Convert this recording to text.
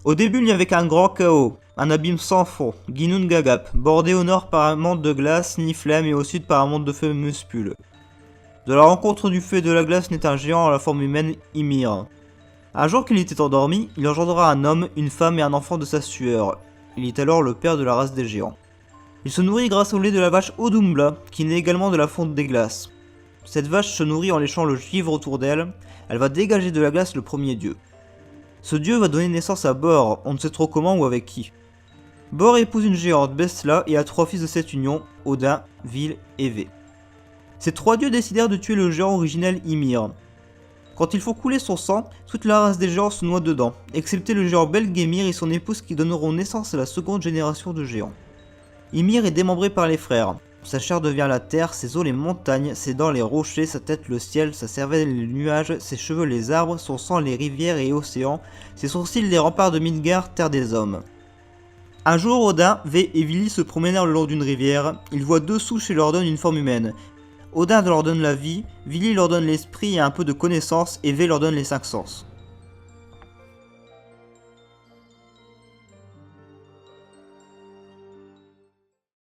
Au début, il n'y avait qu'un grand chaos, un abîme sans fond, Ginnungagap, bordé au nord par un monde de glace, Niflheim, et au sud par un monde de feu Muspul. De la rencontre du feu et de la glace naît un géant à la forme humaine, Ymir. Un jour qu'il était endormi, il engendra un homme, une femme et un enfant de sa sueur. Il est alors le père de la race des géants. Il se nourrit grâce au lait de la vache Odumbla, qui naît également de la fonte des glaces. Cette vache se nourrit en léchant le givre autour d'elle, elle va dégager de la glace le premier dieu. Ce dieu va donner naissance à Bor, on ne sait trop comment ou avec qui. Bor épouse une géante, Bestla, et a 3 fils de cette union, Odin, Vil et Ve. Ces 3 dieux décidèrent de tuer le géant originel Ymir. Quand ils font couler son sang, toute la race des géants se noie dedans, excepté le géant Belgemir et son épouse qui donneront naissance à la seconde génération de géants. Ymir est démembré par les frères. Sa chair devient la terre, ses os les montagnes, ses dents les rochers, sa tête le ciel, sa cervelle les nuages, ses cheveux les arbres, son sang les rivières et océans, ses sourcils les remparts de Midgard, terre des hommes. Un jour, Odin, Ve et Vili se promenèrent le long d'une rivière. Ils voient 2 souches et leur donnent une forme humaine. Odin leur donne la vie, Vili leur donne l'esprit et un peu de connaissance, et Ve leur donne les 5 sens.